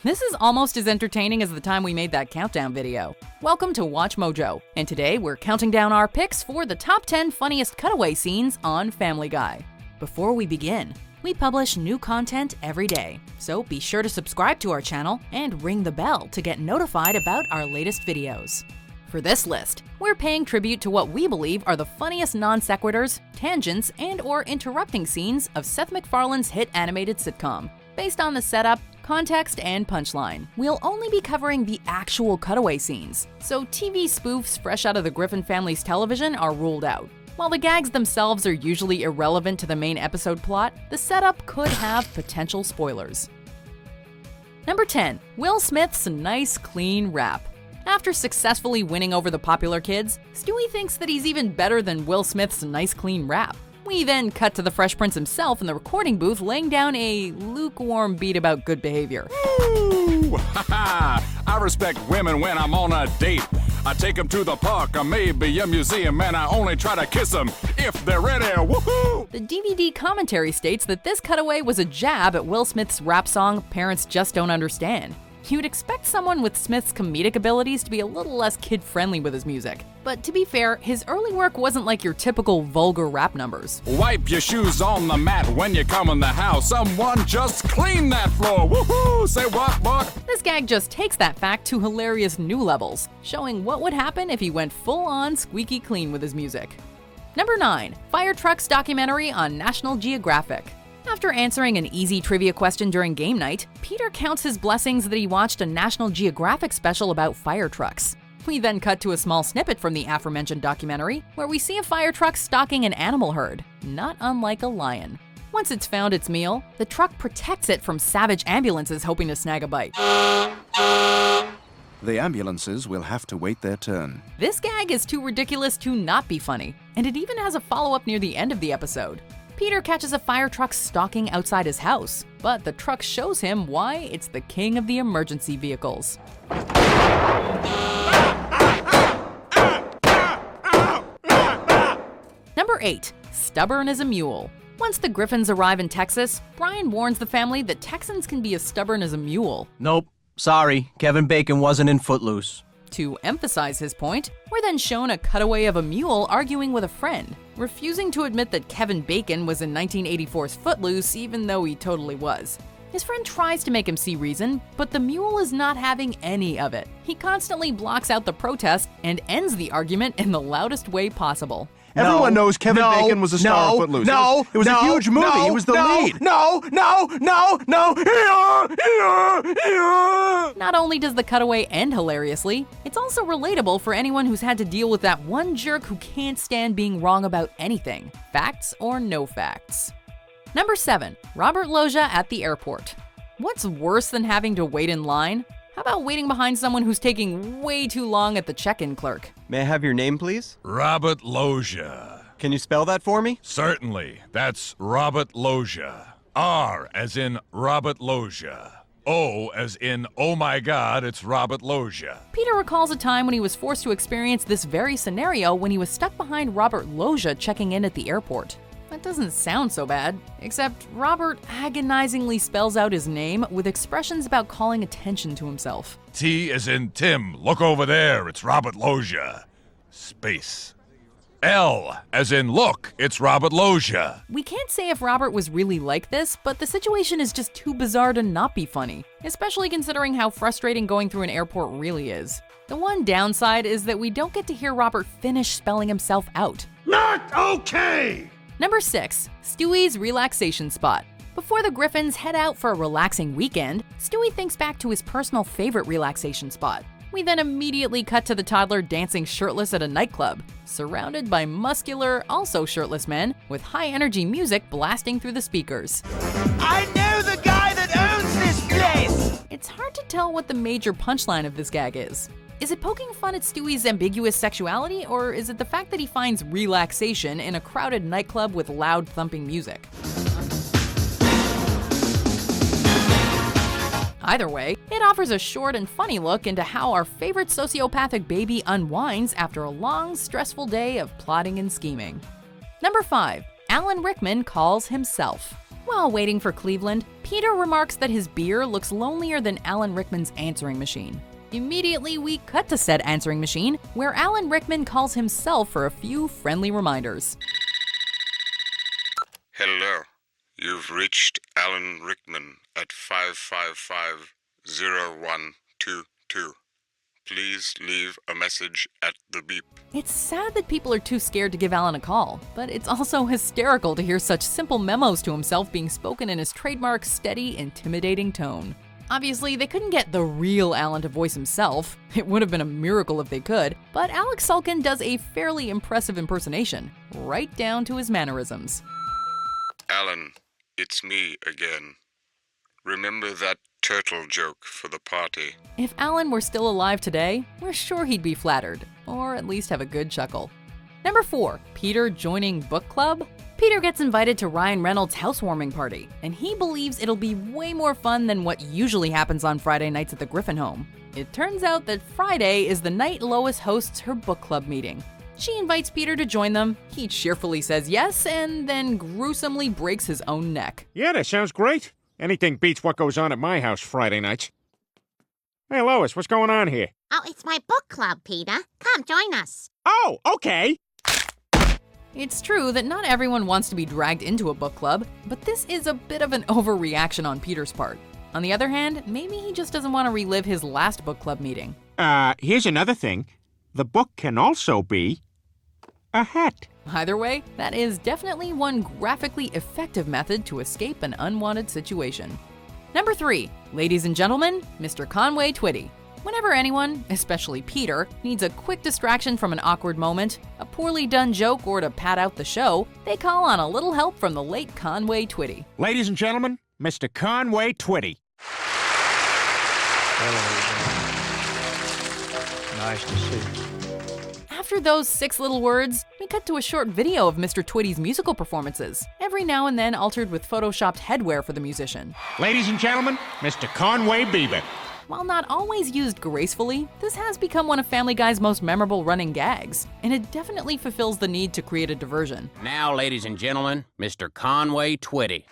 This is almost as entertaining as the time we made that countdown video. Welcome to Watch Mojo, and today we're counting down our picks for the top 10 funniest cutaway scenes on Family Guy. Before we begin, we publish new content every day, so be sure to subscribe to our channel and ring the bell to get notified about our latest videos. For this list, we're paying tribute to what we believe are the funniest non-sequiturs, tangents, and/or interrupting scenes of Seth MacFarlane's hit animated sitcom, based on the setup, context, and punchline. We'll only be covering the actual cutaway scenes, so TV spoofs fresh out of the Griffin family's television are ruled out. While the gags themselves are usually irrelevant to the main episode plot, the setup could have potential spoilers. Number 10. Will Smith's nice, clean rap. After successfully winning over the popular kids, Stewie thinks that he's even better than Will Smith's nice, clean rap. We then cut to the Fresh Prince himself in the recording booth laying down a lukewarm beat about good behavior. Ooh, I respect women when I'm on a date. I take them to the park or maybe a museum and I only try to kiss them if they're ready. Woohoo! The DVD commentary states that this cutaway was a jab at Will Smith's rap song Parents Just Don't Understand. You'd expect someone with Smith's comedic abilities to be a little less kid-friendly with his music. But to be fair, his early work wasn't like your typical vulgar rap numbers. Wipe your shoes on the mat when you come in the house. Someone just clean that floor. Woohoo! Say what? This gag just takes that fact to hilarious new levels, showing what would happen if he went full-on squeaky clean with his music. Number 9. Fire Trucks documentary on National Geographic. After answering an easy trivia question during game night, Peter counts his blessings that he watched a National Geographic special about fire trucks. We then cut to a small snippet from the aforementioned documentary, where we see a fire truck stalking an animal herd, not unlike a lion. Once it's found its meal, the truck protects it from savage ambulances hoping to snag a bite. The ambulances will have to wait their turn. This gag is too ridiculous to not be funny, and it even has a follow-up near the end of the episode. Peter catches a fire truck stalking outside his house, but the truck shows him why it's the king of the emergency vehicles. Number 8. Stubborn as a mule. Once the Griffins arrive in Texas, Brian warns the family that Texans can be as stubborn as a mule. Nope. Sorry, Kevin Bacon wasn't in Footloose. To emphasize his point, we're then shown a cutaway of a mule arguing with a friend, refusing to admit that Kevin Bacon was in 1984's Footloose even though he totally was. His friend tries to make him see reason, but the mule is not having any of it. He constantly blocks out the protest and ends the argument in the loudest way possible. Everyone knows Kevin Bacon was a star of Footloose. It was a huge movie. He was the lead. Not only does the cutaway end hilariously, it's also relatable for anyone who's had to deal with that one jerk who can't stand being wrong about anything, facts or no facts. Number 7. Robert Loggia at the airport. What's worse than having to wait in line? How about waiting behind someone who's taking way too long at the check-in clerk? May I have your name, please? Robert Loggia. Can you spell that for me? Certainly. That's Robert Loggia. R as in Robert Loggia. O as in, oh my God, it's Robert Loggia. Peter recalls a time when he was forced to experience this very scenario when he was stuck behind Robert Loggia checking in at the airport. That doesn't sound so bad, except Robert agonizingly spells out his name with expressions about calling attention to himself. T as in Tim. Look over there. It's Robert Loggia. Space. L as in look. It's Robert Loggia. We can't say if Robert was really like this, but the situation is just too bizarre to not be funny, especially considering how frustrating going through an airport really is. The one downside is that we don't get to hear Robert finish spelling himself out. Not okay! Number 6. Stewie's relaxation spot. Before the Griffins head out for a relaxing weekend, Stewie thinks back to his personal favorite relaxation spot. We then immediately cut to the toddler dancing shirtless at a nightclub, surrounded by muscular, also shirtless men with high-energy music blasting through the speakers. I know the guy that owns this place! It's hard to tell what the major punchline of this gag is. Is it poking fun at Stewie's ambiguous sexuality, or is it the fact that he finds relaxation in a crowded nightclub with loud thumping music? Either way, it offers a short and funny look into how our favorite sociopathic baby unwinds after a long, stressful day of plotting and scheming. Number 5. Alan Rickman calls himself. While waiting for Cleveland, Peter remarks that his beer looks lonelier than Alan Rickman's answering machine. Immediately, we cut to said answering machine, where Alan Rickman calls himself for a few friendly reminders. Hello. You've reached Alan Rickman at 555-0122. Please leave a message at the beep. It's sad that people are too scared to give Alan a call, but it's also hysterical to hear such simple memos to himself being spoken in his trademark steady, intimidating tone. Obviously, they couldn't get the real Alan to voice himself. It would have been a miracle if they could, but Alex Sulkin does a fairly impressive impersonation, right down to his mannerisms. Alan, it's me again. Remember that turtle joke for the party? If Alan were still alive today, we're sure he'd be flattered, or at least have a good chuckle. Number 4, Peter joining book club? Peter gets invited to Ryan Reynolds' housewarming party, and he believes it'll be way more fun than what usually happens on Friday nights at the Griffin home. It turns out that Friday is the night Lois hosts her book club meeting. She invites Peter to join them, he cheerfully says yes, and then gruesomely breaks his own neck. Yeah, that sounds great. Anything beats what goes on at my house Friday nights. Hey, Lois, what's going on here? Oh, it's my book club, Peter. Come, join us. Oh, okay. It's true that not everyone wants to be dragged into a book club, but this is a bit of an overreaction on Peter's part. On the other hand, maybe he just doesn't want to relive his last book club meeting. Here's another thing. The book can also be a hat. Either way, that is definitely one graphically effective method to escape an unwanted situation. Number 3, ladies and gentlemen, Mr. Conway Twitty. Whenever anyone, especially Peter, needs a quick distraction from an awkward moment, a poorly done joke, or to pad out the show, they call on a little help from the late Conway Twitty. Ladies and gentlemen, Mr. Conway Twitty. Nice to see. After those 6 little words, we cut to a short video of Mr. Twitty's musical performances, every now and then altered with photoshopped headwear for the musician. Ladies and gentlemen, Mr. Conway Bieber. While not always used gracefully, this has become one of Family Guy's most memorable running gags, and it definitely fulfills the need to create a diversion. Now, ladies and gentlemen, Mr. Conway Twitty.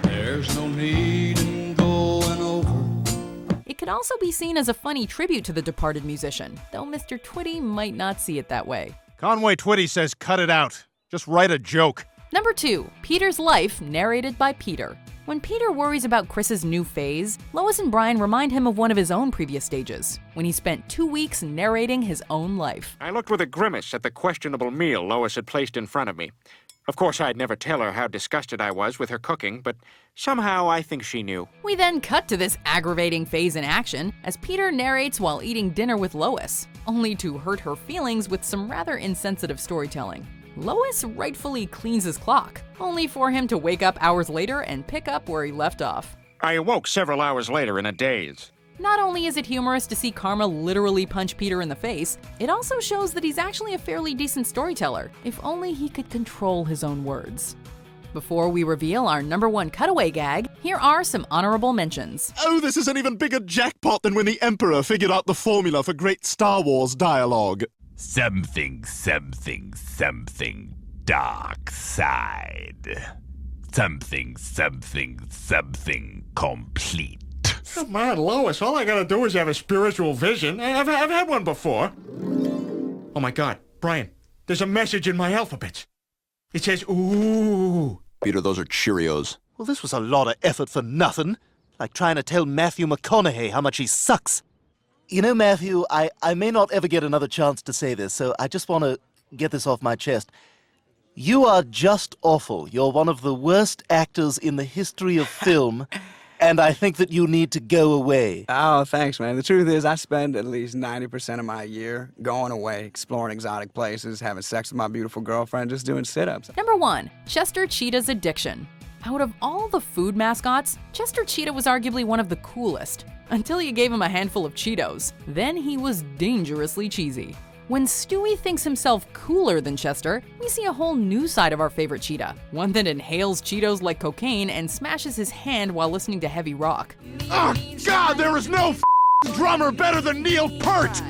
There's no need in going over. It could also be seen as a funny tribute to the departed musician, though Mr. Twitty might not see it that way. Conway Twitty says cut it out. Just write a joke. Number 2, Peter's life, narrated by Peter. When Peter worries about Chris's new phase, Lois and Brian remind him of one of his own previous stages, when he spent 2 weeks narrating his own life. I looked with a grimace at the questionable meal Lois had placed in front of me. Of course, I'd never tell her how disgusted I was with her cooking, but somehow I think she knew. We then cut to this aggravating phase in action as Peter narrates while eating dinner with Lois, only to hurt her feelings with some rather insensitive storytelling. Lois rightfully cleans his clock, only for him to wake up hours later and pick up where he left off. I awoke several hours later in a daze. Not only is it humorous to see Karma literally punch Peter in the face, it also shows that he's actually a fairly decent storyteller, if only he could control his own words. Before we reveal our number 1 cutaway gag, here are some honorable mentions. Oh, this is an even bigger jackpot than when the Emperor figured out the formula for great Star Wars dialogue. Something, something, something, dark side. Something, something, something, complete. Come on, Lois, all I gotta do is have a spiritual vision. I've had one before. Oh my God, Brian, there's a message in my alphabet. It says, ooh. Peter, those are Cheerios. Well, this was a lot of effort for nothing. Like trying to tell Matthew McConaughey how much he sucks. You know, Matthew, I may not ever get another chance to say this, so I just want to get this off my chest. You are just awful. You're one of the worst actors in the history of film, and I think that you need to go away. Oh, thanks, man. The truth is, I spend at least 90% of my year going away, exploring exotic places, having sex with my beautiful girlfriend, just doing sit-ups. Number 1, Chester Cheetah's addiction. Out of all the food mascots, Chester Cheetah was arguably one of the coolest, until you gave him a handful of Cheetos. Then he was dangerously cheesy. When Stewie thinks himself cooler than Chester, we see a whole new side of our favorite cheetah, one that inhales Cheetos like cocaine and smashes his hand while listening to heavy rock. Oh, God, there is no drummer better than Neil Peart!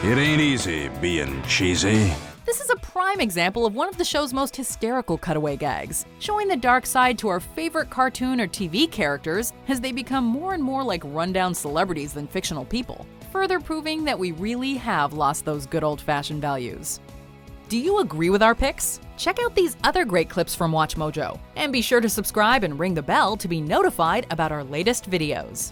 It ain't easy being cheesy. This is a prime example of one of the show's most hysterical cutaway gags, showing the dark side to our favorite cartoon or TV characters as they become more and more like rundown celebrities than fictional people, further proving that we really have lost those good old-fashioned values. Do you agree with our picks? Check out these other great clips from WatchMojo, and be sure to subscribe and ring the bell to be notified about our latest videos.